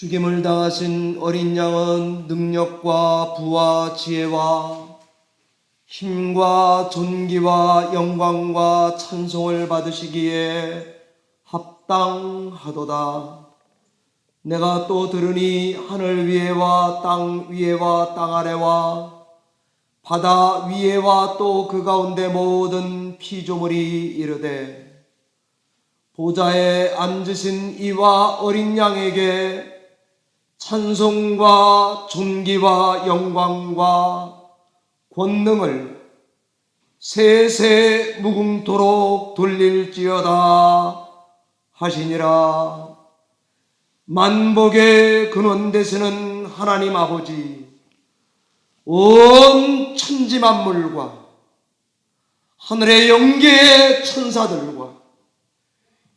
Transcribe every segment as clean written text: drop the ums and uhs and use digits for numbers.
죽임을 당하신 어린 양은 능력과 부와 지혜와 힘과 존귀와 영광과 찬송을 받으시기에 합당하도다. 내가 또 들으니 하늘 위에와 땅 위에와 땅 아래와 바다 위에와 또 그 가운데 모든 피조물이 이르되 보좌에 앉으신 이와 어린 양에게 찬송과 존귀와 영광과 권능을 세세 무궁토록 돌릴지어다 하시니라. 만복의 근원 되시는 하나님 아버지, 온 천지 만물과 하늘의 영계의 천사들과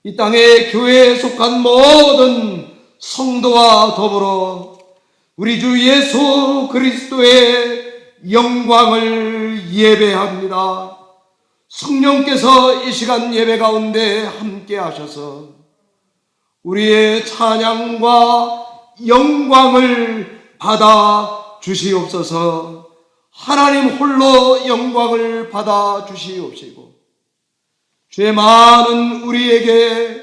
이 땅의 교회에 속한 모든 성도와 더불어 우리 주 예수 그리스도의 영광을 예배합니다. 성령께서 이 시간 예배 가운데 함께 하셔서 우리의 찬양과 영광을 받아 주시옵소서. 하나님 홀로 영광을 받아 주시옵시고 주의 많은 우리에게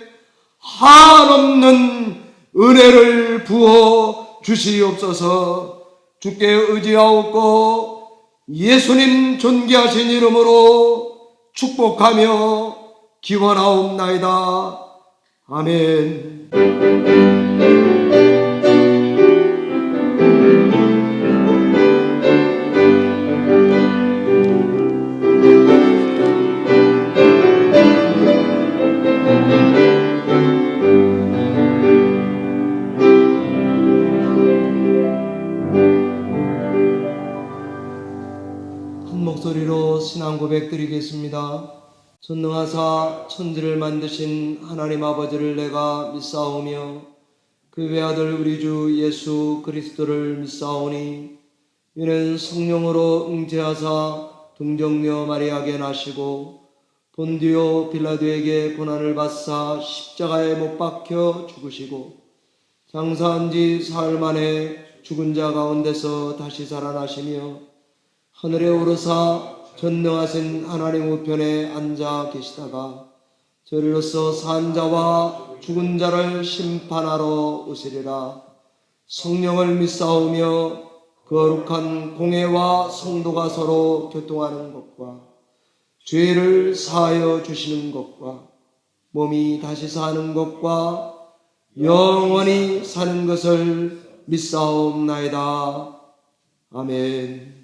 한없는 은혜를 부어 주시옵소서. 주께 의지하옵고 예수님 존귀하신 이름으로 축복하며 기원하옵나이다. 아멘. 한 목소리로 신앙 고백 드리겠습니다. 전능하사 천지를 만드신 하나님 아버지를 내가 믿사오며 그 외아들 우리 주 예수 그리스도를 믿사오니 이는 성령으로 응재하사 동정녀 마리아에게 나시고 본디오 빌라도에게 고난을 받사 십자가에 못 박혀 죽으시고 장사한 지 사흘 만에 죽은 자 가운데서 다시 살아나시며 하늘에 오르사 전능하신 하나님 우편에 앉아 계시다가 저리로서 산 자와 죽은 자를 심판하러 오시리라. 성령을 믿사오며 거룩한 공회와 성도가 서로 교통하는 것과 죄를 사하여 주시는 것과 몸이 다시 사는 것과 영원히 사는 것을 믿사옵나이다. 아멘.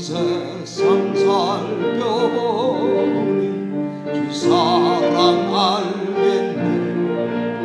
세상 살펴보니 주 사랑 알겠네.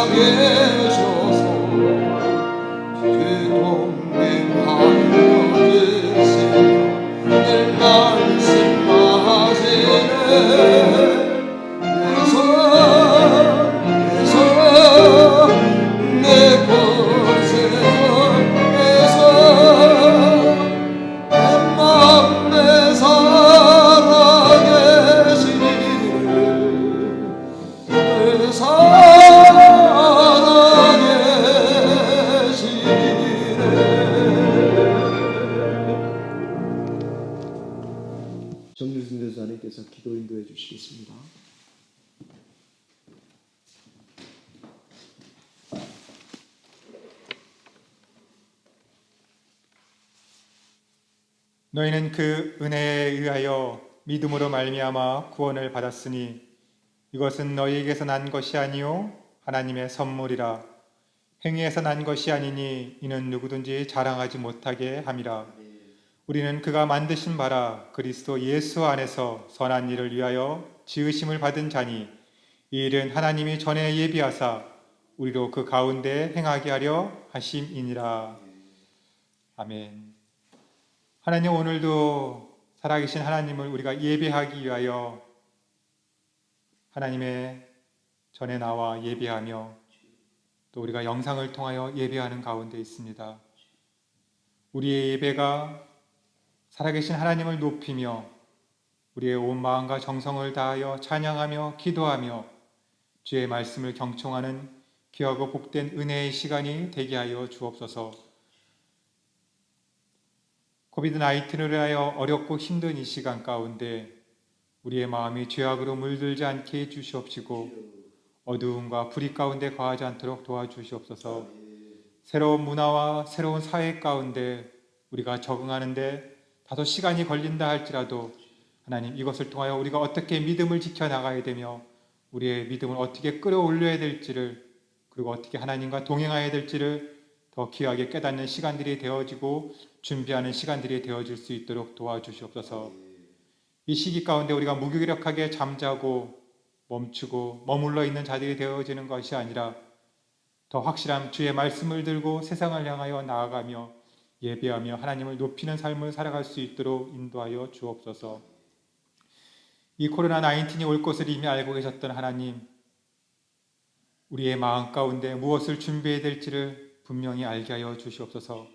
살아계셔서 그 동행하여 드시며 늘 말씀하시네. 내 곳에서 내 맘에 살아계시네. 정유순 교사님께서 기도 인도해 주시겠습니다. 너희는 그 은혜에 의하여 믿음으로 말미암아 구원을 받았으니 이것은 너희에게서 난 것이 아니요 하나님의 선물이라. 행위에서 난 것이 아니니 이는 누구든지 자랑하지 못하게 함이라. 우리는 그가 만드신 바라 그리스도 예수 안에서 선한 일을 위하여 지으심을 받은 자니 이 일은 하나님이 전에 예비하사 우리로 그 가운데 행하게 하려 하심이니라. 아멘. 하나님, 오늘도 살아계신 하나님을 우리가 예배하기 위하여 하나님의 전에 나와 예배하며 또 우리가 영상을 통하여 예배하는 가운데 있습니다. 우리의 예배가 살아계신 하나님을 높이며 우리의 온 마음과 정성을 다하여 찬양하며 기도하며 주의 말씀을 경청하는 귀하고 복된 은혜의 시간이 되게 하여 주옵소서. 코비드-19를 위하여 어렵고 힘든 이 시간 가운데 우리의 마음이 죄악으로 물들지 않게 해주시옵시고 어두움과 불의 가운데 거하지 않도록 도와주시옵소서. 새로운 문화와 새로운 사회 가운데 우리가 적응하는데 다소 시간이 걸린다 할지라도 하나님, 이것을 통하여 우리가 어떻게 믿음을 지켜나가야 되며 우리의 믿음을 어떻게 끌어올려야 될지를, 그리고 어떻게 하나님과 동행해야 될지를 더 귀하게 깨닫는 시간들이 되어지고 준비하는 시간들이 되어질 수 있도록 도와주시옵소서. 이 시기 가운데 우리가 무기력하게 잠자고 멈추고 머물러 있는 자들이 되어지는 것이 아니라 더 확실한 주의 말씀을 들고 세상을 향하여 나아가며 예배하며 하나님을 높이는 삶을 살아갈 수 있도록 인도하여 주옵소서. 이 코로나19이 올 것을 이미 알고 계셨던 하나님, 우리의 마음 가운데 무엇을 준비해야 될지를 분명히 알게 하여 주시옵소서.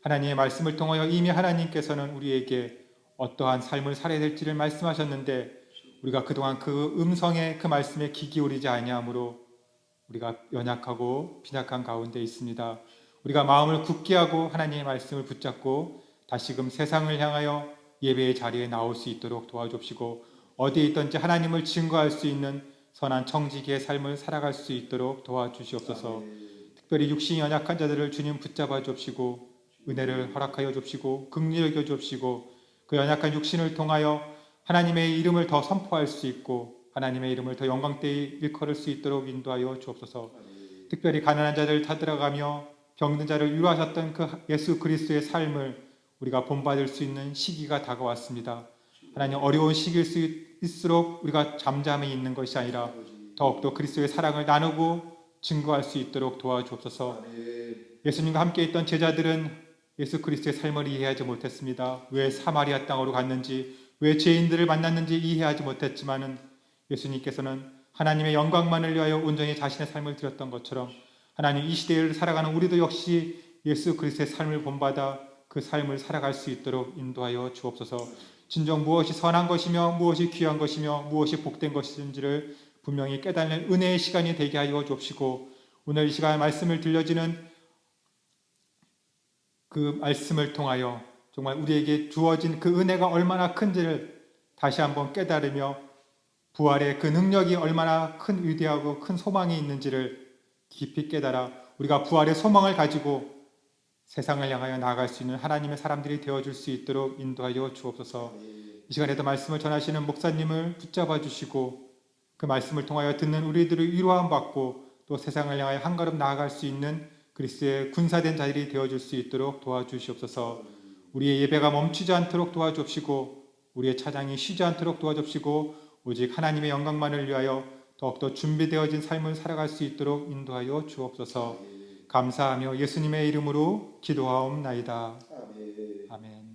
하나님의 말씀을 통하여 이미 하나님께서는 우리에게 어떠한 삶을 살아야 될지를 말씀하셨는데 우리가 그동안 그 음성에, 그 말씀에 귀 기울이지 아니하므로 우리가 연약하고 빈약한 가운데 있습니다. 우리가 마음을 굳게 하고 하나님의 말씀을 붙잡고 다시금 세상을 향하여 예배의 자리에 나올 수 있도록 도와주시고 어디에 있든지 하나님을 증거할 수 있는 선한 청지기의 삶을 살아갈 수 있도록 도와주시옵소서. 특별히 육신이 연약한 자들을 주님 붙잡아 주옵시고 은혜를 허락하여 주옵시고 긍휼히 여겨 주옵시고 그 연약한 육신을 통하여 하나님의 이름을 더 선포할 수 있고 하나님의 이름을 더 영광되이 일컬을 수 있도록 인도하여 주옵소서. 특별히 가난한 자를 찾아가며 병든 자를 위로하셨던 그 예수 그리스도의 삶을 우리가 본받을 수 있는 시기가 다가왔습니다. 하나님, 어려운 시기일수록 우리가 잠잠히 있는 것이 아니라 더욱더 그리스도의 사랑을 나누고 증거할 수 있도록 도와주옵소서. 예수님과 함께 있던 제자들은 예수 그리스도의 삶을 이해하지 못했습니다. 왜 사마리아 땅으로 갔는지, 왜 죄인들을 만났는지 이해하지 못했지만은 예수님께서는 하나님의 영광만을 위하여 온전히 자신의 삶을 드렸던 것처럼 하나님, 이 시대를 살아가는 우리도 역시 예수 그리스도의 삶을 본받아 그 삶을 살아갈 수 있도록 인도하여 주옵소서. 진정 무엇이 선한 것이며 무엇이 귀한 것이며 무엇이 복된 것인지를 분명히 깨닫는 은혜의 시간이 되게 하여 주옵시고 오늘 이 시간 말씀을 들려지는 그 말씀을 통하여 정말 우리에게 주어진 그 은혜가 얼마나 큰지를 다시 한번 깨달으며 부활의 그 능력이 얼마나 큰 위대하고 큰 소망이 있는지를 깊이 깨달아 우리가 부활의 소망을 가지고 세상을 향하여 나아갈 수 있는 하나님의 사람들이 되어줄 수 있도록 인도하여 주옵소서. 이 시간에도 말씀을 전하시는 목사님을 붙잡아 주시고 그 말씀을 통하여 듣는 우리들을 위로함 받고 또 세상을 향하여 한 걸음 나아갈 수 있는 그리스도의 군사된 자들이 되어줄 수 있도록 도와주시옵소서. 우리의 예배가 멈추지 않도록 도와주옵시고 우리의 찬양이 쉬지 않도록 도와주옵시고 오직 하나님의 영광만을 위하여 더욱더 준비되어진 삶을 살아갈 수 있도록 인도하여 주옵소서. 감사하며 예수님의 이름으로 기도하옵나이다. 아멘.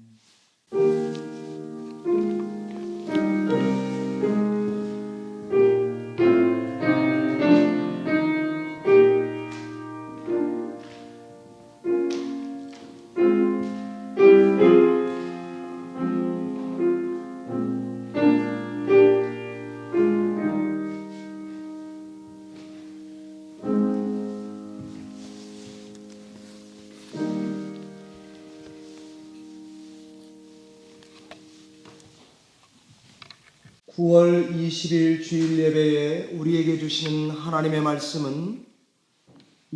(9월 20일) 주일 예배에 우리에게 주시는 하나님의 말씀은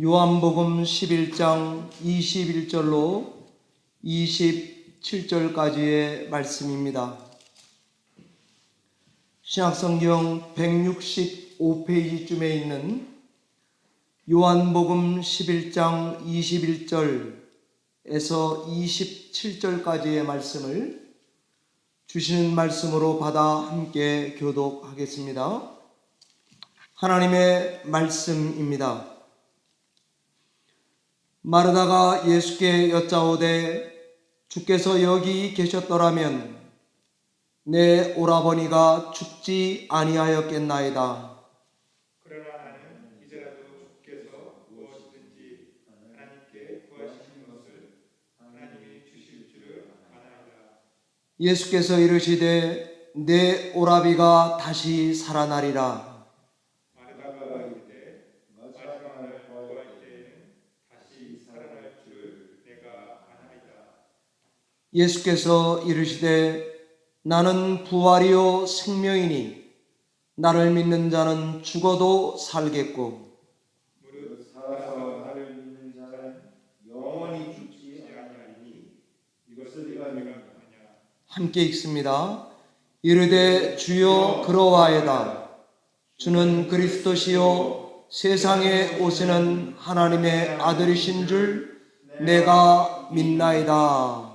요한복음 11장 21절로 27절까지의 말씀입니다. 신약성경 165페이지쯤에 있는 요한복음 11장 21절에서 27절까지의 말씀을 주시는 말씀으로 받아 함께 교독하겠습니다. 하나님의 말씀입니다. 마르다가 예수께 여짜오되 주께서 여기 계셨더라면 내 오라버니가 죽지 아니하였겠나이다. 그러나 나는 이제라도 주께서 무엇이든지 하나님께 구하시는 것을 하나님이 주실 줄을 아나이다. 예수께서 이르시되 내 오라비가 다시 살아나리라. 마르다가 이르되 마지막 날 구할 때에는 다시 살아날 줄을 내가 아나이다. 예수께서 이르시되 나는 부활이요 생명이니 나를 믿는 자는 죽어도 살겠고 무릇 살아서 나를 믿는 자는 영원히 죽지 아니하리니 이것을 내가 하냐. 함께 읽습니다. 이르되 주여 그러하여다. 주는 그리스도시요 세상에 오시는 하나님의 아들이신 줄 내가 믿나이다.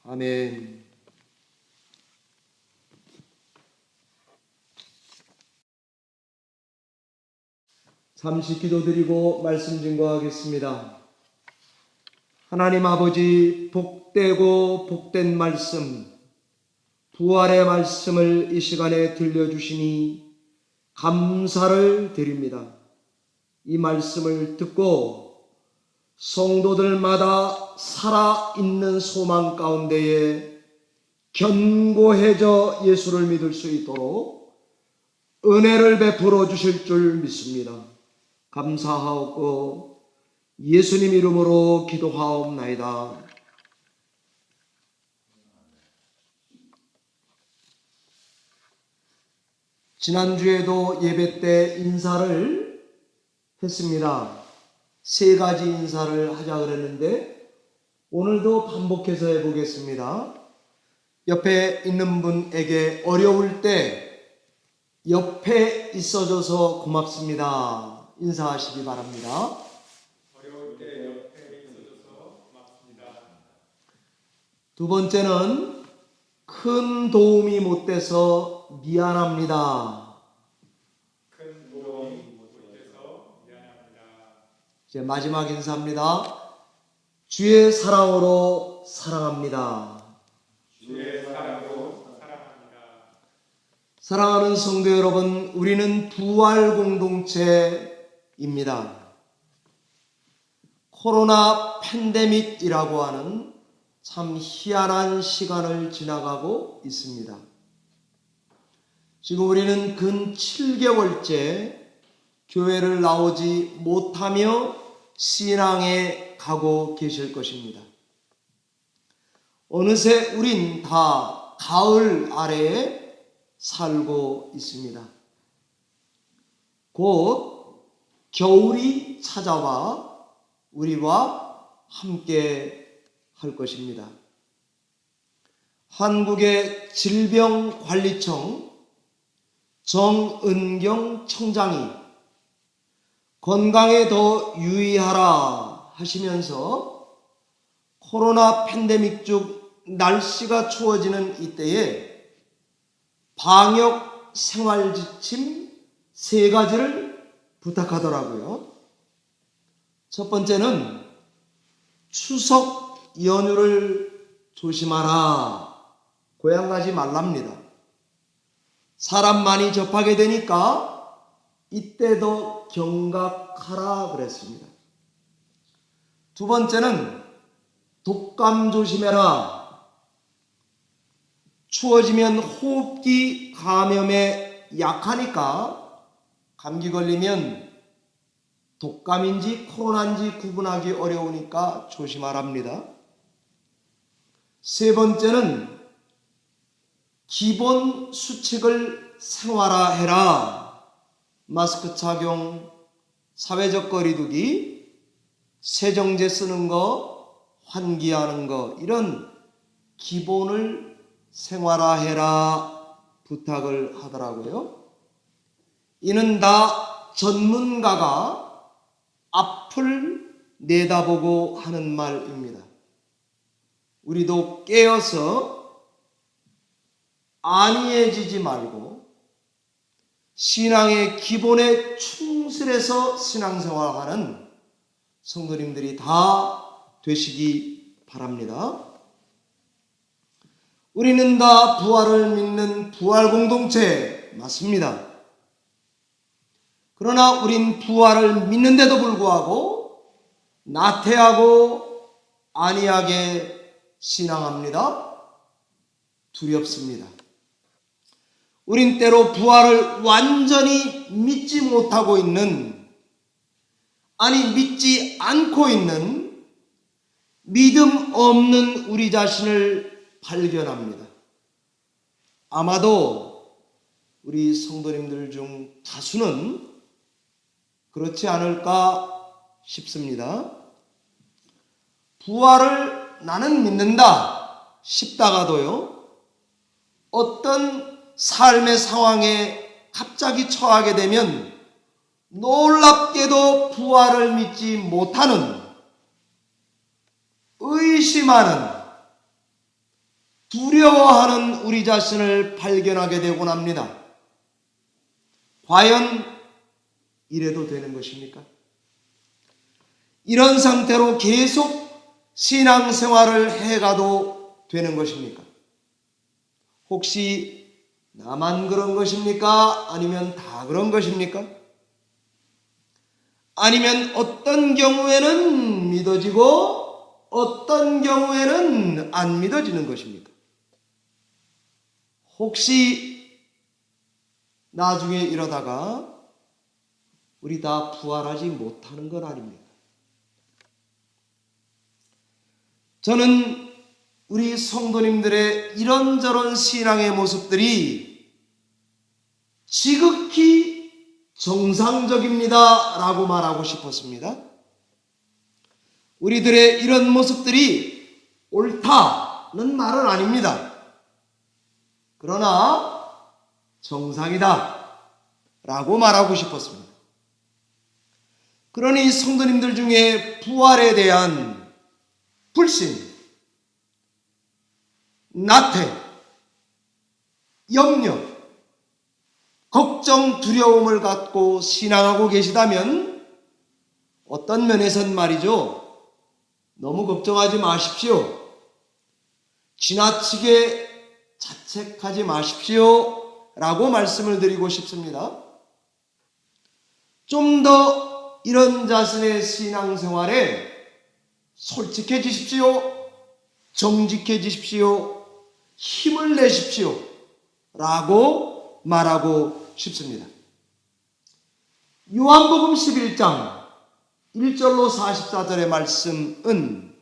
아멘. 잠시 기도드리고 말씀 증거하겠습니다. 하나님 아버지, 복되고 복된 말씀, 부활의 말씀을 이 시간에 들려주시니 감사를 드립니다. 이 말씀을 듣고 성도들마다 살아있는 소망 가운데에 견고해져 예수를 믿을 수 있도록 은혜를 베풀어 주실 줄 믿습니다. 감사하옵고 예수님 이름으로 기도하옵나이다. 지난주에도 예배 때 인사를 했습니다. 3가지 인사를 하자 그랬는데 오늘도 반복해서 해보겠습니다. 옆에 있는 분에게 어려울 때 옆에 있어줘서 고맙습니다. 인사하시기 바랍니다. 어려울 때 옆에 있어줘서 고맙습니다. 두 번째는 큰 도움이 못 돼서 미안합니다. 큰 도움이 못 돼서 미안합니다. 이제 마지막 인사입니다. 주의 사랑으로 사랑합니다. 주의 사랑으로 사랑합니다. 사랑하는 성도 여러분, 우리는 부활 공동체입니다. 코로나 팬데믹이라고 하는 참 희한한 시간을 지나가고 있습니다. 지금 우리는 근 7개월째 교회를 나오지 못하며 신앙에 가고 계실 것입니다. 어느새 우린 다 가을 아래에 살고 있습니다. 곧 겨울이 찾아와 우리와 함께 할 것입니다. 한국의 질병관리청 정은경 청장이 건강에 더 유의하라 하시면서 코로나 팬데믹 중 날씨가 추워지는 이때에 방역 생활 지침 세 가지를 부탁하더라고요. 첫 번째는 추석 연휴를 조심하라. 고향 가지 말랍니다. 사람 많이 접하게 되니까 이때도 경각하라 그랬습니다. 두 번째는 독감 조심해라. 추워지면 호흡기 감염에 약하니까 감기 걸리면 독감인지 코로나인지 구분하기 어려우니까 조심하랍니다. 세 번째는 기본 수칙을 생활화해라. 마스크 착용, 사회적 거리두기, 세정제 쓰는 거, 환기하는 거, 이런 기본을 생활화해라 부탁을 하더라고요. 이는 다 전문가가 앞을 내다보고 하는 말입니다. 우리도 깨어서 안이해지지 말고 신앙의 기본에 충실해서 신앙생활하는 성도님들이 다 되시기 바랍니다. 우리는 다 부활을 믿는 부활 공동체 맞습니다. 그러나 우린 부활을 믿는데도 불구하고 나태하고 안이하게 신앙합니다. 두렵습니다. 우린 때로 부활을 완전히 믿지 못하고 있는, 아니 믿지 않고 있는 믿음 없는 우리 자신을 발견합니다. 아마도 우리 성도님들 중 다수는 그렇지 않을까 싶습니다. 부활을 나는 믿는다 싶다가도요, 어떤 삶의 상황에 갑자기 처하게 되면 놀랍게도 부활을 믿지 못하는, 의심하는, 두려워하는 우리 자신을 발견하게 되곤 합니다. 과연 이래도 되는 것입니까? 이런 상태로 계속 신앙생활을 해가도 되는 것입니까? 혹시 나만 그런 것입니까? 아니면 다 그런 것입니까? 아니면 어떤 경우에는 믿어지고 어떤 경우에는 안 믿어지는 것입니까? 혹시 나중에 이러다가 우리 다 부활하지 못하는 건 아닙니까? 저는 우리 성도님들의 이런저런 신앙의 모습들이 지극히 정상적입니다 라고 말하고 싶었습니다. 우리들의 이런 모습들이 옳다는 말은 아닙니다. 그러나 정상이다 라고 말하고 싶었습니다. 그러니 성도님들 중에 부활에 대한 불신, 나태, 염려, 걱정, 두려움을 갖고 신앙하고 계시다면 어떤 면에선 말이죠, 너무 걱정하지 마십시오. 지나치게 자책하지 마십시오 라고 말씀을 드리고 싶습니다. 좀 더 이런 자신의 신앙생활에 솔직해지십시오. 정직해지십시오. 힘을 내십시오 라고 말하고 싶습니다. 요한복음 11장 1절로 44절의 말씀은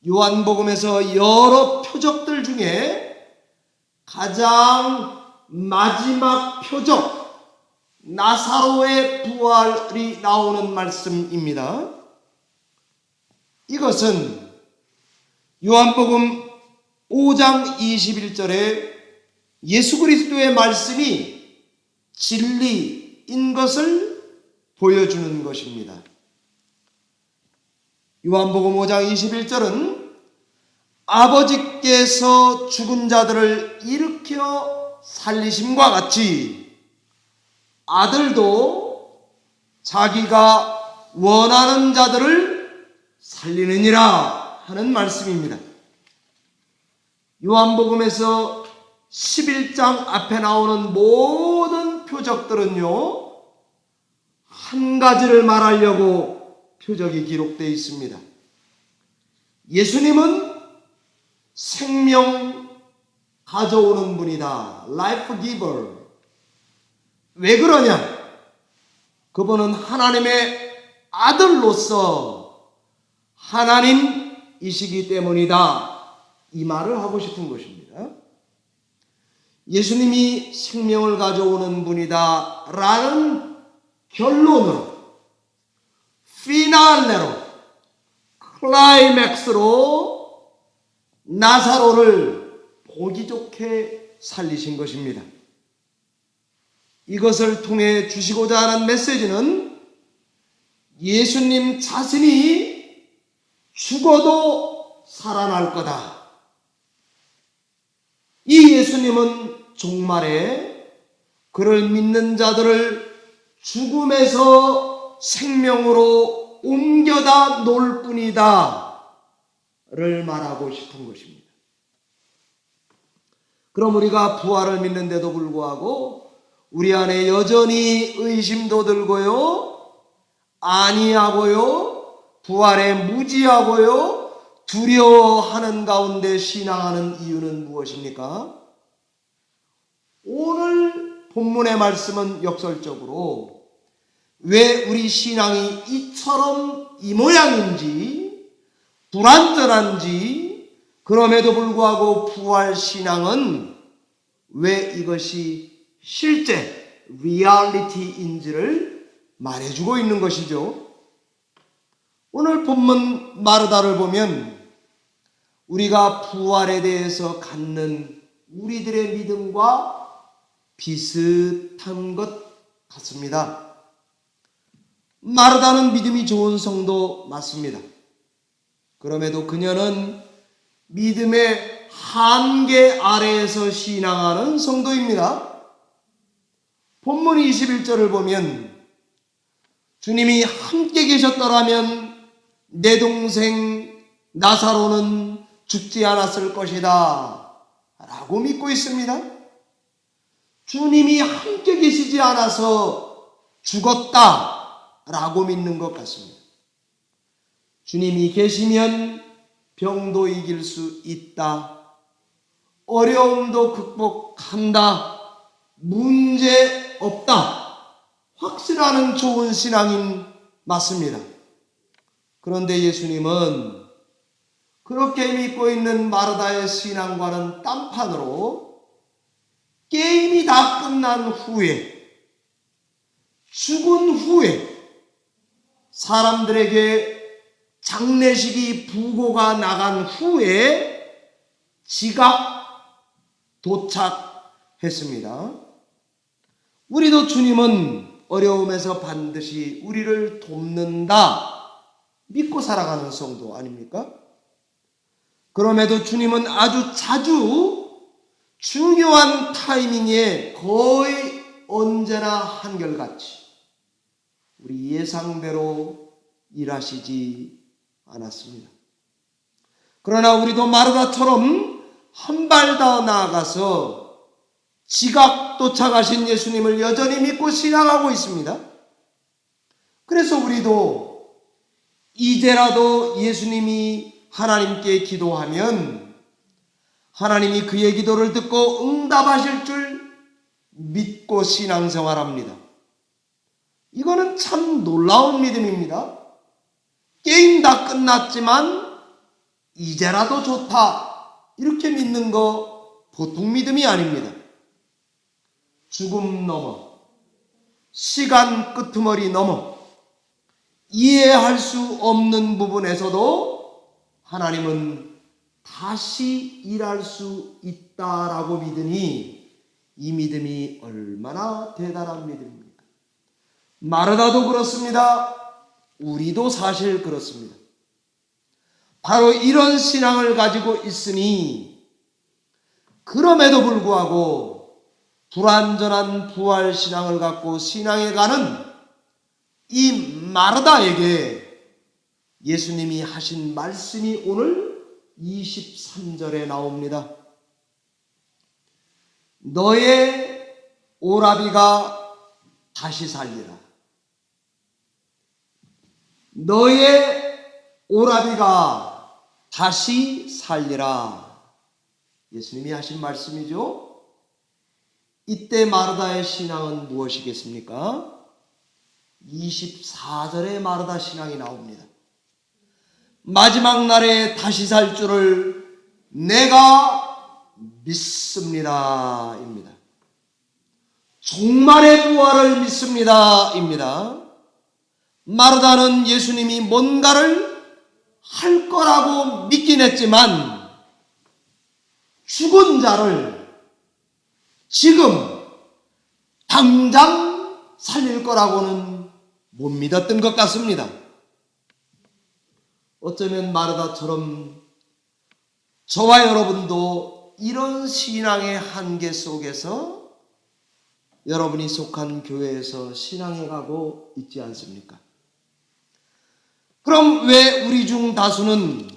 요한복음에서 여러 표적들 중에 가장 마지막 표적, 나사로의 부활이 나오는 말씀입니다. 이것은 요한복음 5장 21절에 예수 그리스도의 말씀이 진리인 것을 보여주는 것입니다. 요한복음 5장 21절은 아버지께서 죽은 자들을 일으켜 살리심과 같이 아들도 자기가 원하는 자들을 살리느니라 하는 말씀입니다. 요한복음에서 11장 앞에 나오는 모든 표적들은요, 한 가지를 말하려고 표적이 기록되어 있습니다. 예수님은 생명 가져오는 분이다. Life giver. 왜 그러냐? 그분은 하나님의 아들로서 하나님이시기 때문이다. 이 말을 하고 싶은 것입니다. 예수님이 생명을 가져오는 분이다 라는 결론으로, 피날레로, 클라이맥스로 나사로를 보기 좋게 살리신 것입니다. 이것을 통해 주시고자 하는 메시지는 예수님 자신이 죽어도 살아날 거다. 이 예수님은 종말에 그를 믿는 자들을 죽음에서 생명으로 옮겨다 놓을 뿐이다 를 말하고 싶은 것입니다. 그럼 우리가 부활을 믿는데도 불구하고 우리 안에 여전히 의심도 들고요, 아니하고요, 부활에 무지하고요, 두려워하는 가운데 신앙하는 이유는 무엇입니까? 오늘 본문의 말씀은 역설적으로 왜 우리 신앙이 이처럼 이 모양인지, 불완전한지, 그럼에도 불구하고 부활 신앙은 왜 이것이 실제 리얼리티인지를 말해주고 있는 것이죠. 오늘 본문 마르다를 보면 우리가 부활에 대해서 갖는 우리들의 믿음과 비슷한 것 같습니다. 마르다는 믿음이 좋은 성도 맞습니다. 그럼에도 그녀는 믿음의 한계 아래에서 신앙하는 성도입니다. 본문 21절을 보면 주님이 함께 계셨더라면 내 동생 나사로는 죽지 않았을 것이다 라고 믿고 있습니다. 주님이 함께 계시지 않아서 죽었다 라고 믿는 것 같습니다. 주님이 계시면 병도 이길 수 있다, 어려움도 극복한다, 문제 없다, 확신하는 좋은 신앙인 맞습니다. 그런데 예수님은 그렇게 믿고 있는 마르다의 신앙과는 딴판으로 게임이 다 끝난 후에, 죽은 후에 사람들에게 장례식이 부고가 나간 후에 지각 도착했습니다. 우리도 주님은 어려움에서 반드시 우리를 돕는다 믿고 살아가는 성도 아닙니까? 그럼에도 주님은 아주 자주 중요한 타이밍에 거의 언제나 한결같이 우리 예상대로 일하시지 않았습니다. 그러나 우리도 마르다처럼 한 발 더 나아가서 지각 도착하신 예수님을 여전히 믿고 신앙하고 있습니다. 그래서 우리도 이제라도 예수님이 하나님께 기도하면 하나님이 그의 기도를 듣고 응답하실 줄 믿고 신앙생활합니다. 이거는 참 놀라운 믿음입니다. 게임 다 끝났지만 이제라도 좋다 이렇게 믿는 거 보통 믿음이 아닙니다. 죽음 넘어, 시간 끄트머리 넘어 이해할 수 없는 부분에서도 하나님은 다시 일할 수 있다라고 믿으니 이 믿음이 얼마나 대단한 믿음입니까? 마르다도 그렇습니다. 우리도 사실 그렇습니다. 바로 이런 신앙을 가지고 있으니 그럼에도 불구하고 불완전한 부활신앙을 갖고 신앙에 가는 이 마르다에게 예수님이 하신 말씀이 오늘 23절에 나옵니다. 너의 오라비가 다시 살리라. 너의 오라비가 다시 살리라. 예수님이 하신 말씀이죠. 이때 마르다의 신앙은 무엇이겠습니까? 24절에 마르다 신앙이 나옵니다. 마지막 날에 다시 살 줄을 내가 믿습니다. 입니다. 종말의 부활을 믿습니다. 입니다. 마르다는 예수님이 뭔가를 할 거라고 믿긴 했지만 죽은 자를 지금 당장 살릴 거라고는 못 믿었던 것 같습니다. 어쩌면 마르다처럼 저와 여러분도 이런 신앙의 한계 속에서 여러분이 속한 교회에서 신앙해 가고 있지 않습니까? 그럼 왜 우리 중 다수는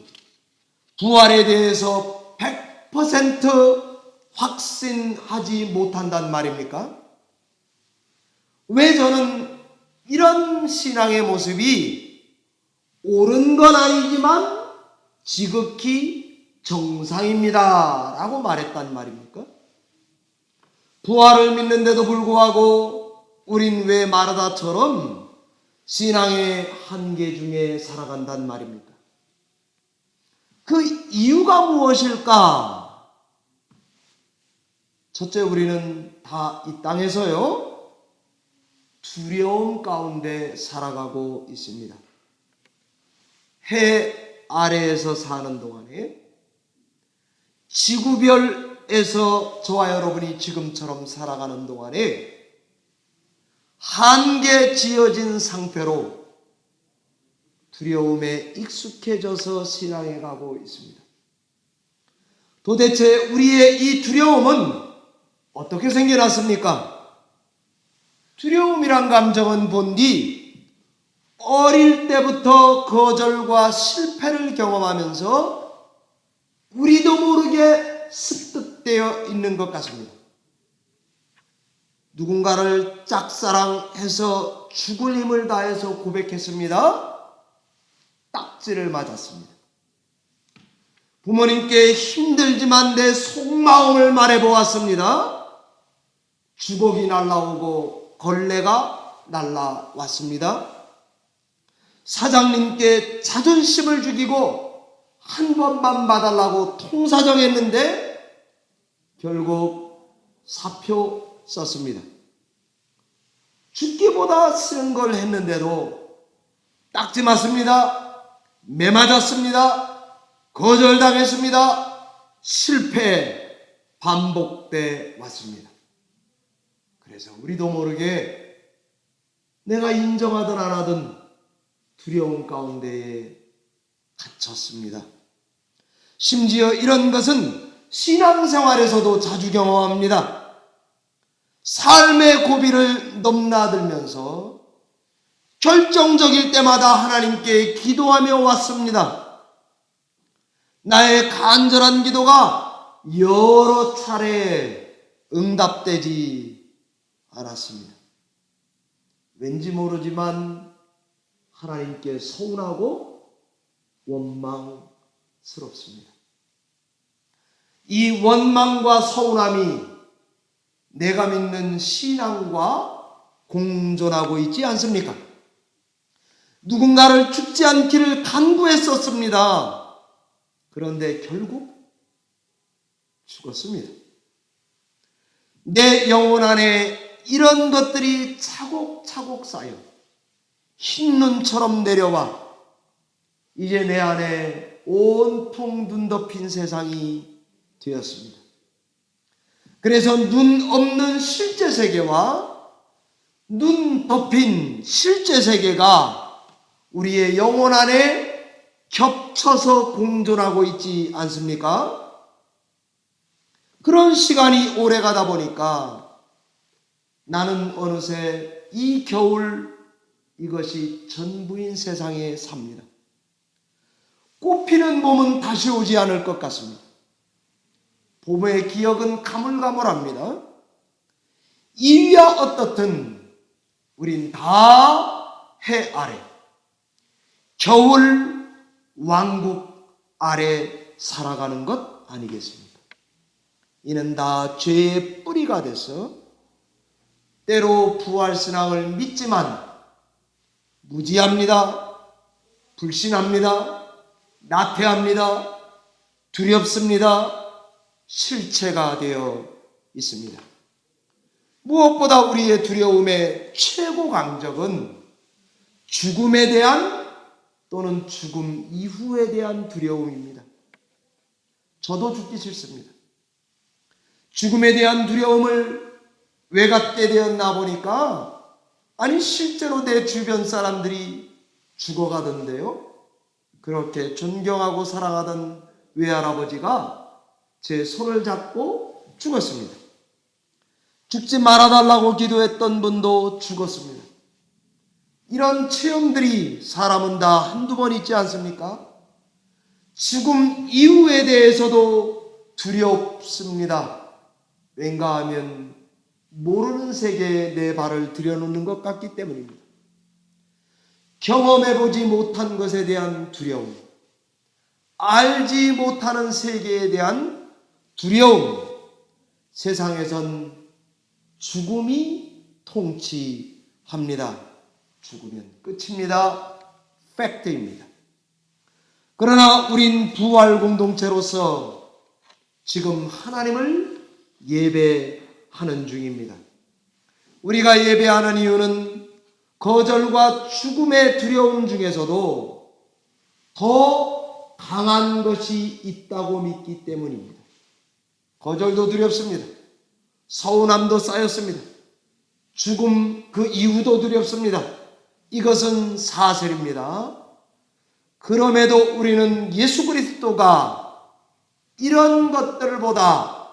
부활에 대해서 100% 확신하지 못한단 말입니까? 왜 저는 이런 신앙의 모습이 옳은 건 아니지만 지극히 정상입니다 라고 말했단 말입니까? 부활을 믿는데도 불구하고 우린 왜 마르다처럼 신앙의 한계 중에 살아간단 말입니까? 그 이유가 무엇일까? 첫째, 우리는 다 이 땅에서요 두려움 가운데 살아가고 있습니다. 해 아래에서 사는 동안에 지구별에서 저와 여러분이 지금처럼 살아가는 동안에 한계 지어진 상태로 두려움에 익숙해져서 신앙해 가고 있습니다. 도대체 우리의 이 두려움은 어떻게 생겨났습니까? 두려움이란 감정은 본디 어릴 때부터 거절과 실패를 경험하면서 우리도 모르게 습득되어 있는 것 같습니다. 누군가를 짝사랑해서 죽을 힘을 다해서 고백했습니다. 딱지를 맞았습니다. 부모님께 힘들지만 내 속마음을 말해보았습니다. 주걱이 날라오고 걸레가 날라왔습니다. 사장님께 자존심을 죽이고 한 번만 봐달라고 통사정했는데 결국 사표 썼습니다. 죽기보다 싫은 걸 했는데도 딱지 맞습니다. 매 맞았습니다. 거절당했습니다. 실패 반복돼 왔습니다. 그래서 우리도 모르게 내가 인정하든 안 하든 두려움 가운데에 갇혔습니다. 심지어 이런 것은 신앙생활에서도 자주 경험합니다. 삶의 고비를 넘나들면서 결정적일 때마다 하나님께 기도하며 왔습니다. 나의 간절한 기도가 여러 차례 응답되지 않았습니다. 왠지 모르지만 하나님께 서운하고 원망스럽습니다. 이 원망과 서운함이 내가 믿는 신앙과 공존하고 있지 않습니까? 누군가를 죽지 않기를 간구했었습니다. 그런데 결국 죽었습니다. 내 영혼 안에 이런 것들이 차곡차곡 쌓여 흰눈처럼 내려와 이제 내 안에 온통 눈 덮인 세상이 되었습니다. 그래서 눈 없는 실제 세계와 눈 덮인 실제 세계가 우리의 영혼 안에 겹쳐서 공존하고 있지 않습니까? 그런 시간이 오래 가다 보니까 나는 어느새 이 겨울 이것이 전부인 세상에 삽니다. 꽃피는 봄은 다시 오지 않을 것 같습니다. 봄의 기억은 가물가물합니다. 이위야 어떻든 우린 다 해 아래, 겨울 왕국 아래 살아가는 것 아니겠습니까? 이는 다 죄의 뿌리가 돼서 때로 부활신앙을 믿지만 무지합니다, 불신합니다, 나태합니다, 두렵습니다, 실체가 되어 있습니다. 무엇보다 우리의 두려움의 최고 강적은 죽음에 대한 또는 죽음 이후에 대한 두려움입니다. 저도 죽기 싫습니다. 죽음에 대한 두려움을 왜 갖게 되었나 보니까 아니 실제로 내 주변 사람들이 죽어가던데요. 그렇게 존경하고 사랑하던 외할아버지가 제 손을 잡고 죽었습니다. 죽지 말아달라고 기도했던 분도 죽었습니다. 이런 체험들이 사람은 다 한두 번 있지 않습니까? 죽음 이후에 대해서도 두렵습니다. 왠가 하면 모르는 세계에 내 발을 들여놓는 것 같기 때문입니다. 경험해보지 못한 것에 대한 두려움, 알지 못하는 세계에 대한 두려움, 세상에선 죽음이 통치합니다. 죽으면 끝입니다. 팩트입니다. 그러나 우린 부활 공동체로서 지금 하나님을 예배하는 중입니다. 우리가 예배하는 이유는 거절과 죽음의 두려움 중에서도 더 강한 것이 있다고 믿기 때문입니다. 거절도 두렵습니다. 서운함도 쌓였습니다. 죽음 그 이후도 두렵습니다. 이것은 사실입니다. 그럼에도 우리는 예수 그리스도가 이런 것들보다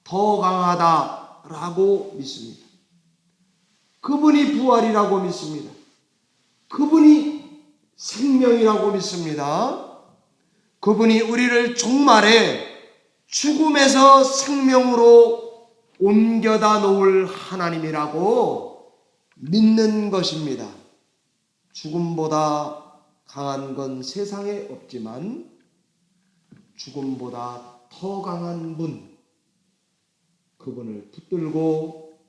더 강하다라고 믿습니다. 그분이 부활이라고 믿습니다. 그분이 생명이라고 믿습니다. 그분이 우리를 종말에 죽음에서 생명으로 옮겨다 놓을 하나님이라고 믿는 것입니다. 죽음보다 강한 건 세상에 없지만 죽음보다 더 강한 분, 그분을 붙들고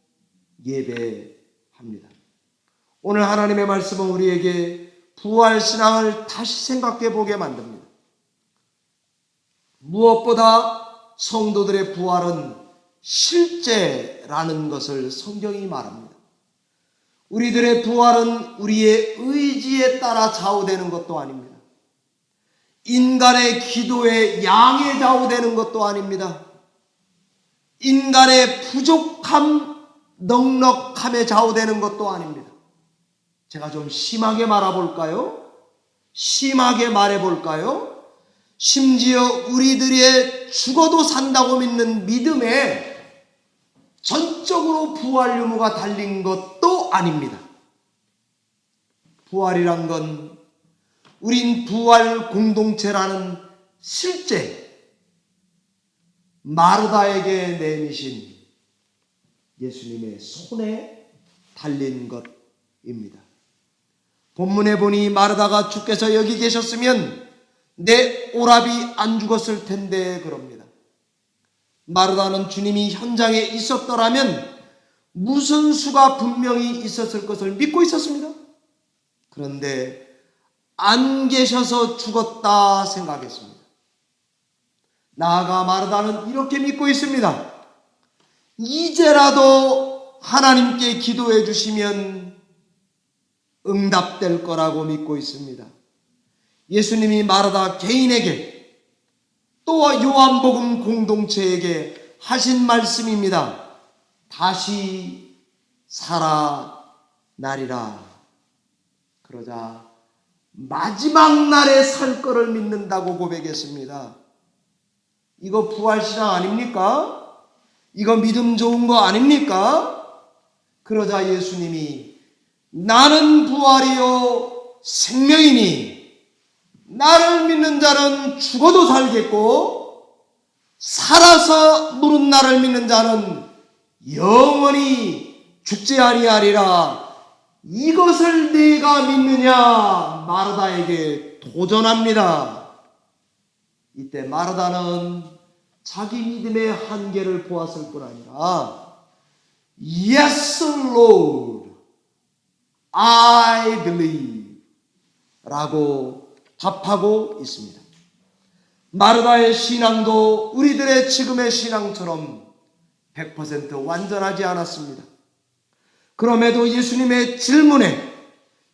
예배합니다. 오늘 하나님의 말씀은 우리에게 부활신앙을 다시 생각해 보게 만듭니다. 무엇보다 성도들의 부활은 실제라는 것을 성경이 말합니다. 우리들의 부활은 우리의 의지에 따라 좌우되는 것도 아닙니다. 인간의 기도에 양에 좌우되는 것도 아닙니다. 인간의 부족함, 넉넉함에 좌우되는 것도 아닙니다. 제가 좀 심하게 말해볼까요? 심하게 말해볼까요? 심지어 우리들의 죽어도 산다고 믿는 믿음에 전적으로 부활 유무가 달린 것도 아닙니다. 부활이란 건 우린 부활 공동체라는 실제 마르다에게 내미신 예수님의 손에 달린 것입니다. 본문에 보니 마르다가 주께서 여기 계셨으면 내 오라비 안 죽었을 텐데 그럽니다. 마르다는 주님이 현장에 있었더라면 무슨 수가 분명히 있었을 것을 믿고 있었습니다. 그런데 안 계셔서 죽었다 생각했습니다. 나아가 마르다는 이렇게 믿고 있습니다. 이제라도 하나님께 기도해 주시면 응답될 거라고 믿고 있습니다. 예수님이 마르다 개인에게 또 요한복음 공동체에게 하신 말씀입니다. 다시 살아나리라. 그러자 마지막 날에 살 거를 믿는다고 고백했습니다. 이거 부활신앙 아닙니까? 이거 믿음 좋은 거 아닙니까? 그러자 예수님이 나는 부활이요 생명이니 나를 믿는 자는 죽어도 살겠고 살아서 누른 나를 믿는 자는 영원히 죽지 아니하리라. 이것을 네가 믿느냐? 마르다에게 도전합니다. 이때 마르다는 자기 믿음의 한계를 보았을 뿐 아니라 Yes, Lord, I believe 라고 답하고 있습니다. 마르다의 신앙도 우리들의 지금의 신앙처럼 100% 완전하지 않았습니다. 그럼에도 예수님의 질문에,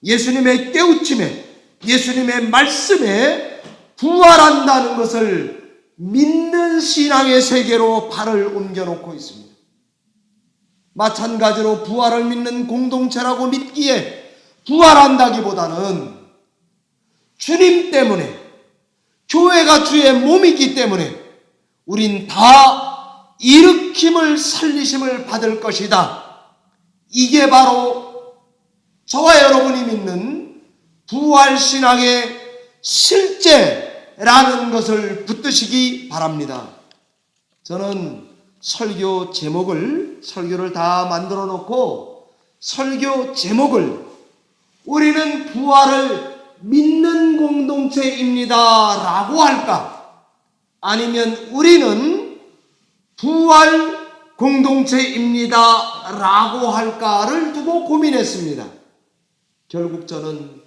예수님의 깨우침에, 예수님의 말씀에 부활한다는 것을 믿는 신앙의 세계로 발을 옮겨놓고 있습니다. 마찬가지로 부활을 믿는 공동체라고 믿기에 부활한다기보다는 주님 때문에, 교회가 주의 몸이기 때문에 우린 다 일으킴을 살리심을 받을 것이다. 이게 바로 저와 여러분이 믿는 부활신앙의 실제라는 것을 붙드시기 바랍니다. 저는 설교를 다 만들어 놓고 설교 제목을 우리는 부활을 믿는 공동체입니다 라고 할까? 아니면 우리는 부활 공동체입니다 라고 할까를 두고 고민했습니다. 결국 저는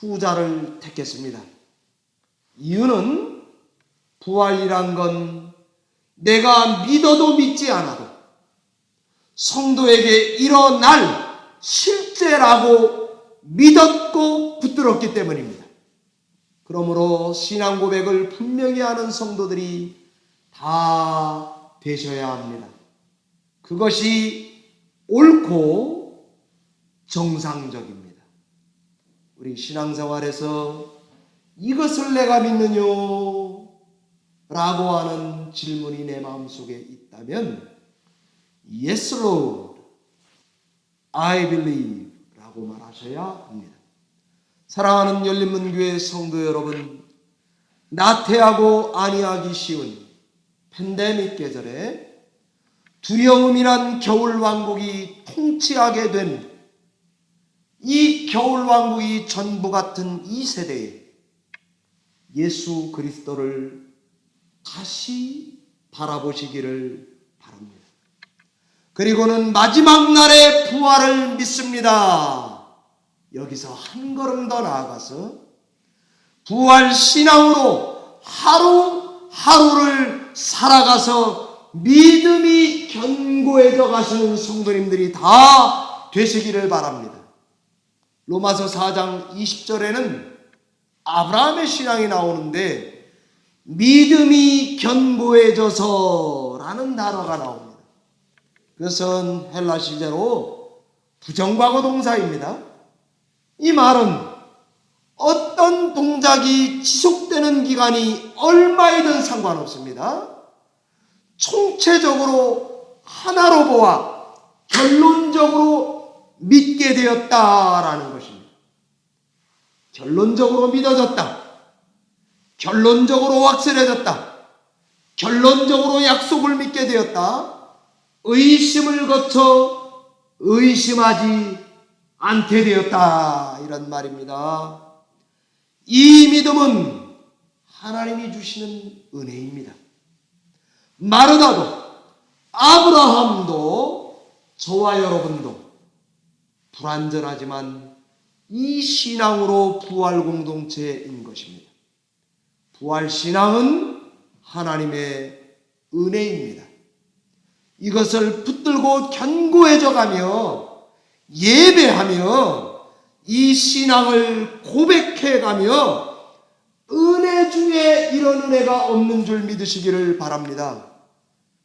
후자를 택했습니다. 이유는 부활이란 건 내가 믿어도 믿지 않아도 성도에게 일어날 실제라고 믿었고 붙들었기 때문입니다. 그러므로 신앙 고백을 분명히 하는 성도들이 다 되셔야 합니다. 그것이 옳고 정상적입니다. 우리 신앙생활에서 이것을 내가 믿느뇨? 라고 하는 질문이 내 마음속에 있다면 Yes, Lord, I believe 라고 말하셔야 합니다. 사랑하는 열린문교회 성도 여러분, 나태하고 안이하기 쉬운 팬데믹 계절에 두려움이란 겨울왕국이 통치하게 된 이 겨울왕국이 전부 같은 이 세대에 예수 그리스도를 다시 바라보시기를 바랍니다. 그리고는 마지막 날의 부활을 믿습니다. 여기서 한 걸음 더 나아가서 부활 신앙으로 하루하루를 살아가서 믿음이 견고해져 가시는 성도님들이 다 되시기를 바랍니다. 로마서 4장 20절에는 아브라함의 신앙이 나오는데 믿음이 견고해져서 라는 단어가 나옵니다. 그것은 헬라 시제로 부정과거 동사입니다. 이 말은 어떤 동작이 지속되는 기간이 얼마이든 상관없습니다. 총체적으로 하나로 보아 결론적으로 믿게 되었다라는 것입니다. 결론적으로 믿어졌다. 결론적으로 확실해졌다. 결론적으로 약속을 믿게 되었다. 의심을 거쳐 의심하지 않게 되었다. 이런 말입니다. 이 믿음은 하나님이 주시는 은혜입니다. 마르다도 아브라함도 저와 여러분도 불완전하지만 이 신앙으로 부활 공동체인 것입니다. 부활 신앙은 하나님의 은혜입니다. 이것을 붙들고 견고해져 가며 예배하며 이 신앙을 고백해 가며 은혜 중에 이런 은혜가 없는 줄 믿으시기를 바랍니다.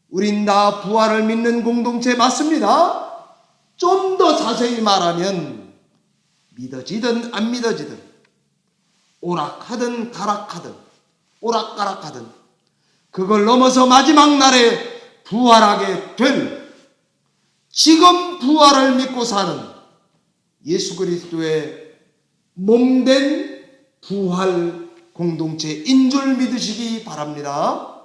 우린 다 부활을 믿는 공동체 맞습니다. 좀 더 자세히 말하면 믿어지든 안 믿어지든 오락하든 가락하든 오락가락하든 그걸 넘어서 마지막 날에 부활하게 될 지금 부활을 믿고 사는 예수 그리스도의 몸된 부활 공동체인 줄 믿으시기 바랍니다.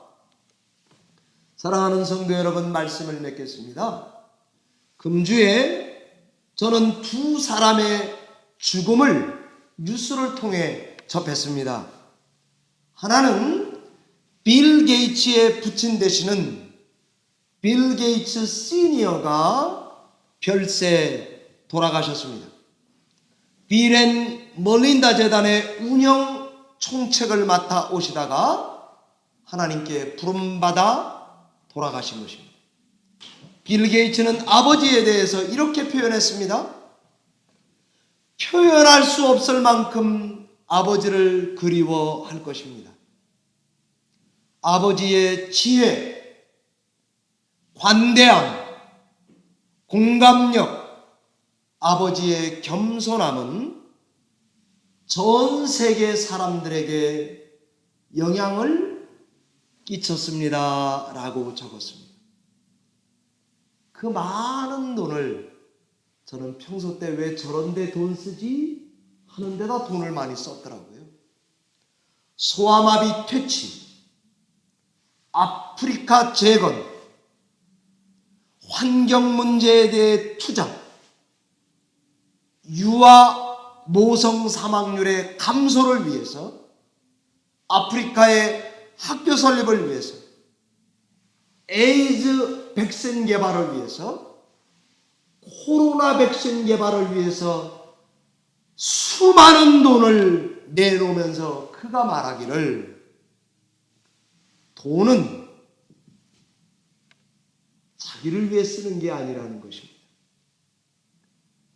사랑하는 성도 여러분, 말씀을 맺겠습니다. 금주에 저는 두 사람의 죽음을 뉴스를 통해 접했습니다. 하나는 빌 게이츠의 부친 되시는 빌 게이츠 시니어가 별세 돌아가셨습니다. 빌 앤 멀린다 재단의 운영 총책을 맡아 오시다가 하나님께 부름받아 돌아가신 것입니다. 빌 게이츠는 아버지에 대해서 이렇게 표현했습니다. 표현할 수 없을 만큼 아버지를 그리워할 것입니다. 아버지의 지혜, 관대함, 공감력, 아버지의 겸손함은 전 세계 사람들에게 영향을 끼쳤습니다. 라고 적었습니다. 그 많은 돈을 저는 평소 때 왜 저런 데 돈 쓰지 하는 데다 돈을 많이 썼더라고요. 소아마비 퇴치, 아프리카 재건, 환경 문제에 대해 투자, 유아 모성 사망률의 감소를 위해서, 아프리카의 학교 설립을 위해서, 에이즈 백신 개발을 위해서, 코로나 백신 개발을 위해서 수많은 돈을 내놓으면서 그가 말하기를 돈은 자기를 위해 쓰는 게 아니라는 것입니다.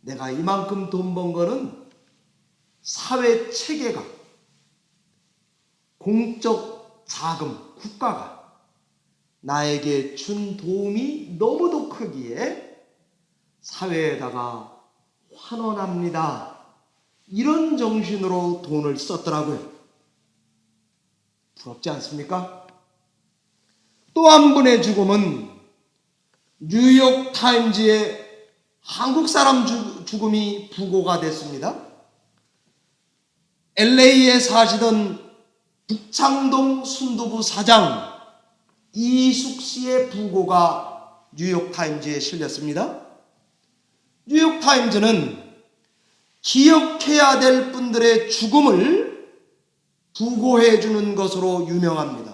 내가 이만큼 돈 번 거는 사회 체계가, 공적 자금, 국가가 나에게 준 도움이 너무도 크기에 사회에다가 환원합니다. 이런 정신으로 돈을 썼더라고요. 부럽지 않습니까? 또 한 분의 죽음은 뉴욕 타임즈의 한국 사람 죽음이 부고가 됐습니다. LA에 사시던 북창동 순두부 사장 이숙 씨의 부고가 뉴욕 타임즈에 실렸습니다. 뉴욕 타임즈는 기억해야 될 분들의 죽음을 부고해 주는 것으로 유명합니다.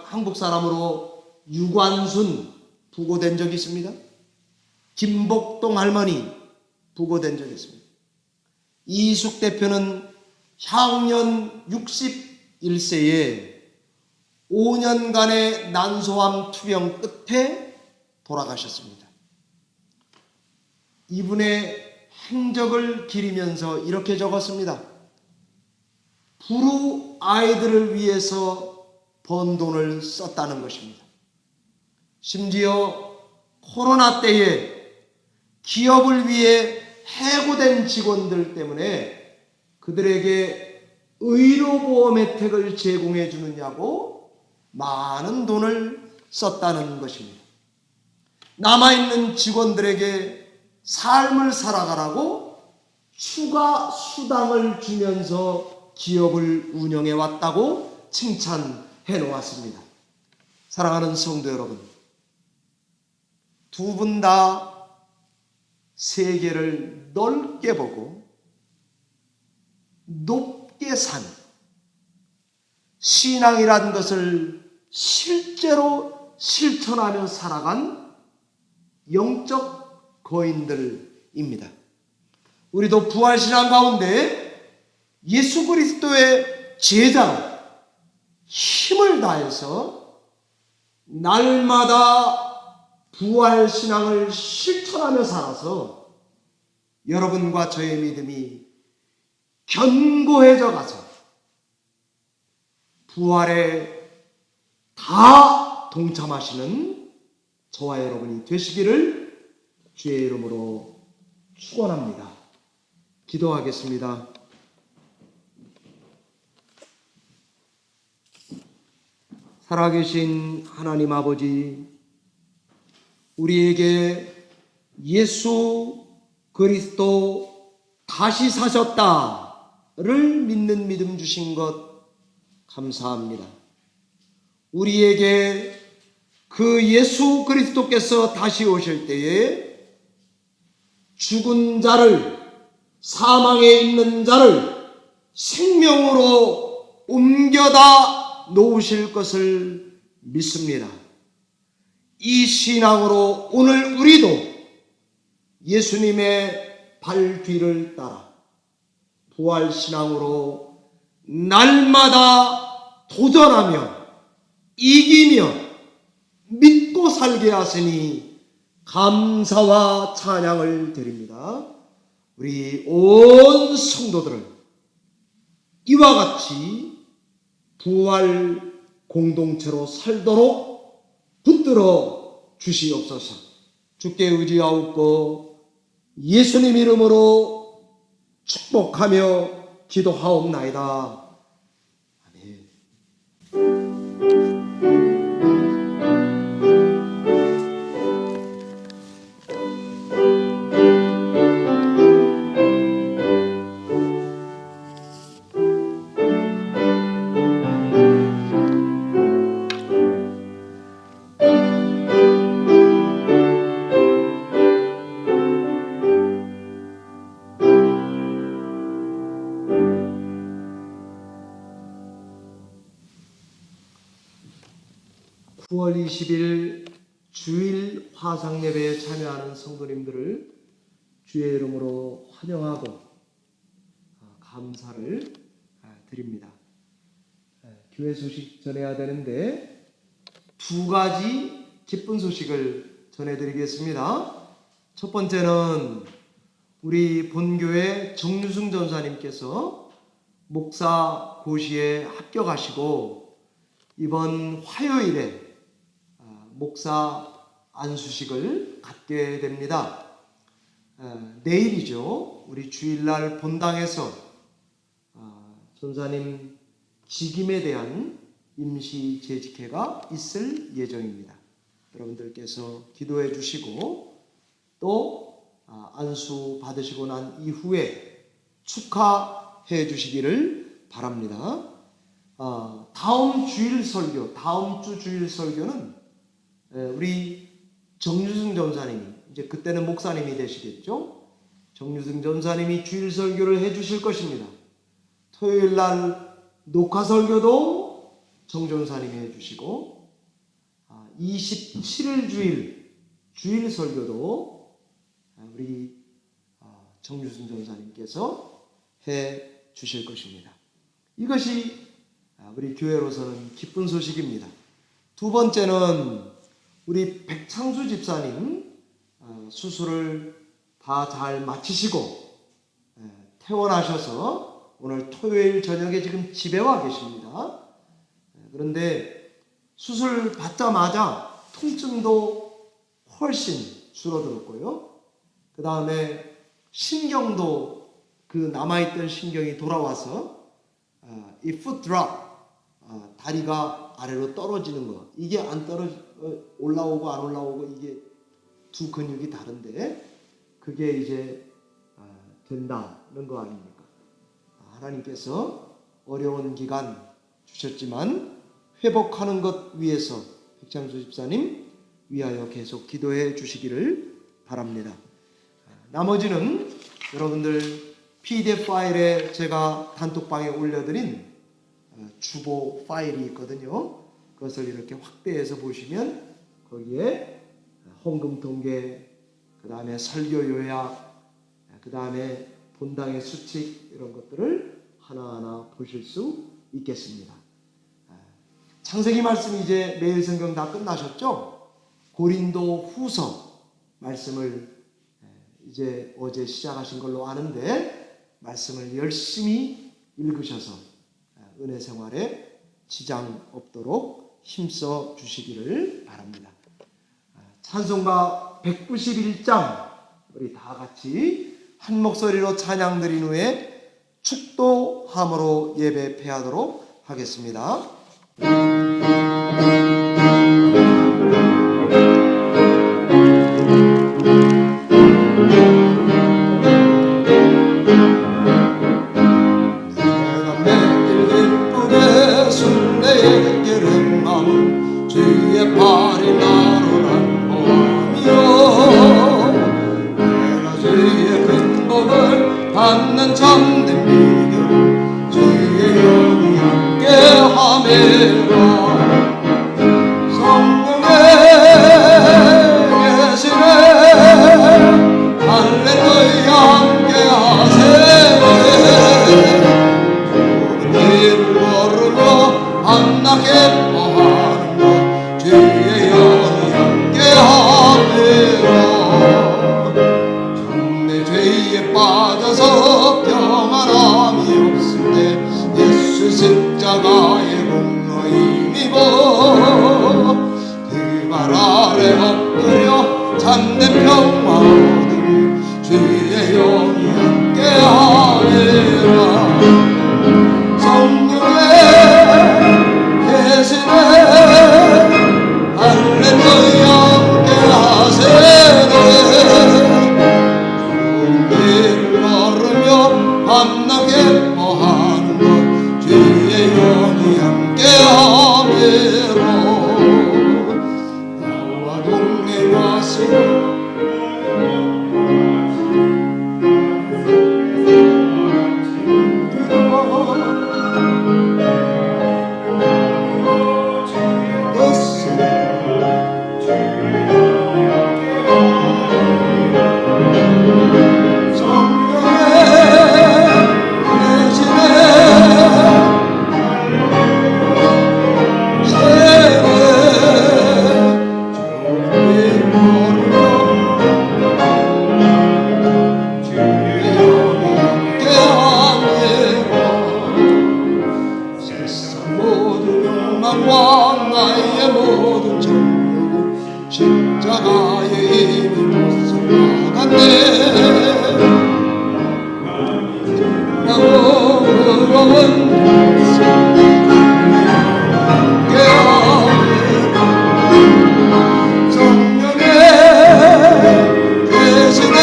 한국 사람으로 유관순 부고된 적이 있습니다. 김복동 할머니 부고된 적이 있습니다. 이숙 대표는 향년 61세에 5년간의 난소암 투병 끝에 돌아가셨습니다. 이분의 행적을 기리면서 이렇게 적었습니다. 부루 아이들을 위해서 번 돈을 썼다는 것입니다. 심지어 코로나 때에 기업을 위해 해고된 직원들 때문에 그들에게 의료보험 혜택을 제공해 주느냐고 많은 돈을 썼다는 것입니다. 남아있는 직원들에게 삶을 살아가라고 추가 수당을 주면서 기업을 운영해 왔다고 칭찬해 놓았습니다. 사랑하는 성도 여러분, 두 분 다 세계를 넓게 보고 높게 산 신앙이라는 것을 실제로 실천하며 살아간 영적 거인들입니다. 우리도 부활신앙 가운데 예수 그리스도의 제자로 힘을 다해서 날마다 부활신앙을 실천하며 살아서 여러분과 저의 믿음이 견고해져 가서 부활에 다 동참하시는 저와 여러분이 되시기를 주의 이름으로 축원합니다. 기도하겠습니다. 살아계신 하나님 아버지, 우리에게 예수 그리스도 다시 사셨다를 믿는 믿음 주신 것 감사합니다. 우리에게 그 예수 그리스도께서 다시 오실 때에 죽은 자를, 사망에 있는 자를 생명으로 옮겨다 놓으실 것을 믿습니다. 이 신앙으로 오늘 우리도 예수님의 발 뒤를 따라 부활신앙으로 날마다 도전하며 이기며 믿고 살게 하시니 감사와 찬양을 드립니다. 우리 온 성도들을 이와 같이 부활 공동체로 살도록 붙들어 주시옵소서. 주께 의지하옵고 예수님 이름으로 축복하며 기도하옵나이다. 아멘. 9월 20일 주일 화상 예배에 참여하는 성도님들을 주의 이름으로 환영하고 감사를 드립니다. 교회 소식 전해야 되는데 두 가지 기쁜 소식을 전해드리겠습니다. 첫 번째는 우리 본교회 정유승 전사님께서 목사 고시에 합격하시고 이번 화요일에 목사 안수식을 갖게 됩니다. 내일이죠. 우리 주일날 본당에서 전사님 직임에 대한 임시 재직회가 있을 예정입니다. 여러분들께서 기도해 주시고 또 안수 받으시고 난 이후에 축하해 주시기를 바랍니다. 다음 주 주일 설교는 우리 정유승 전사님이 이제 그때는 목사님이 되시겠죠. 정유승 전사님이 주일 설교를 해 주실 것입니다. 토요일 날 녹화 설교도 정 전사님이 해 주시고 27일 주일 설교도 우리 정유승 전사님께서 해 주실 것입니다. 이것이 우리 교회로서는 기쁜 소식입니다. 두 번째는 우리 백창수 집사님 수술을 다 잘 마치시고 퇴원하셔서 오늘 토요일 저녁에 지금 집에 와 계십니다. 그런데 수술 받자마자 통증도 훨씬 줄어들었고요. 그 다음에 신경도 그 남아있던 신경이 돌아와서 이 foot drop, 다리가 아래로 떨어지는 거, 이게 올라오고 안 올라오고 이게 두 근육이 다른데 그게 이제 된다는 거 아닙니까? 하나님께서 어려운 기간 주셨지만 회복하는 것 위해서 백창수 집사님 위하여 계속 기도해 주시기를 바랍니다. 나머지는 여러분들 PDF 파일에 제가 단톡방에 올려드린 주보 파일이 있거든요. 그것을 이렇게 확대해서 보시면 거기에 헌금 통계, 그 다음에 설교 요약, 그 다음에 본당의 수칙 이런 것들을 하나하나 보실 수 있겠습니다. 창세기 말씀이 이제 매일 성경 다 끝나셨죠? 고린도 후서 말씀을 이제 어제 시작하신 걸로 아는데 말씀을 열심히 읽으셔서 은혜 생활에 지장 없도록 힘써 주시기를 바랍니다. 찬송가 191장 우리 다 같이 한 목소리로 찬양 드린 후에 축도함으로 예배 패하도록 하겠습니다. 주의 팔이 나를 안보하며 내가 주의 큰 복을 받는 참된 믿음 주의 영이 함께함이라. 성령의 계시네 할렐루야 함께하세. 좁은 길을 걸으며 밤낮 기뻐하는 것 주의 영이 함께함이라. 참내 죄에 빠져서 평안함이 없을 때 예수 십자가의 공로 힘입어 그 발 아래 엎드려 참된 평화 얻으며 주의 영이 함께하리라. 성령의 계시네 할렐루야 함께하세네. 좋은 길을 걸으며 밤낮 기뻐하는 것 주의 영이 함께함이로. 나와 동행하시고 나의 모든 정욕은 십자가의 힘이 벗어나갔네. 나로 부러운 성령의 계시네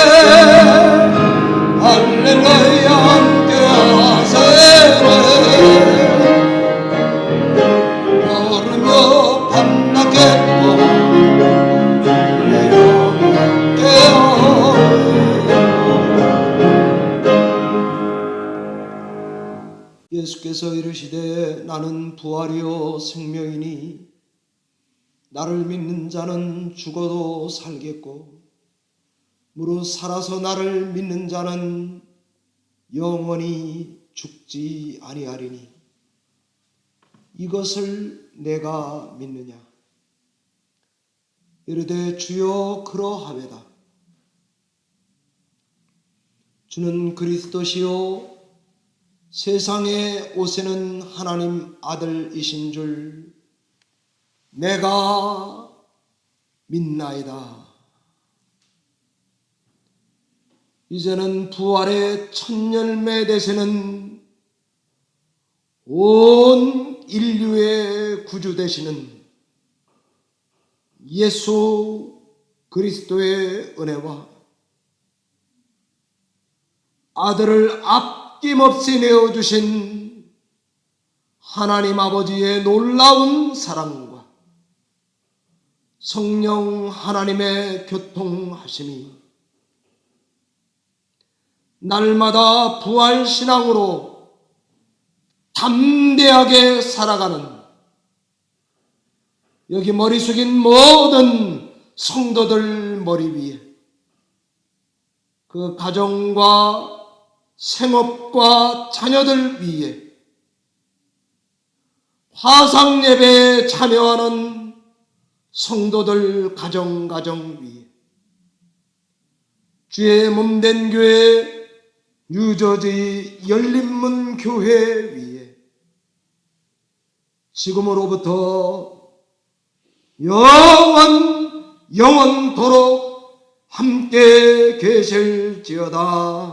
할렐루야 함께하세네. 예수께서 이르시되 나는 부활이요 생명이니 나를 믿는 자는 죽어도 살겠고 무릇 살아서 나를 믿는 자는 영원히 죽지 아니하리니 이것을 내가 믿느냐. 이르되 주여 그러하외다. 주는 그리스도시요 세상에 오시는 하나님 아들이신 줄 내가 믿나이다. 이제는 부활의 첫 열매 되시는 온 인류의 구주 되시는 예수 그리스도의 은혜와 아들을 아낌없이 내어주신 하나님 아버지의 놀라운 사랑과 성령 하나님의 교통하심이 날마다 부활신앙으로 담대하게 살아가는 여기 머리 숙인 모든 성도들 머리 위에 그 가정과 생업과 자녀들 위에 화상예배에 참여하는 성도들 가정 위에 주의 몸된 교회 뉴저지 열린문 교회 위에 지금으로부터 영원토록 함께 계실지어다.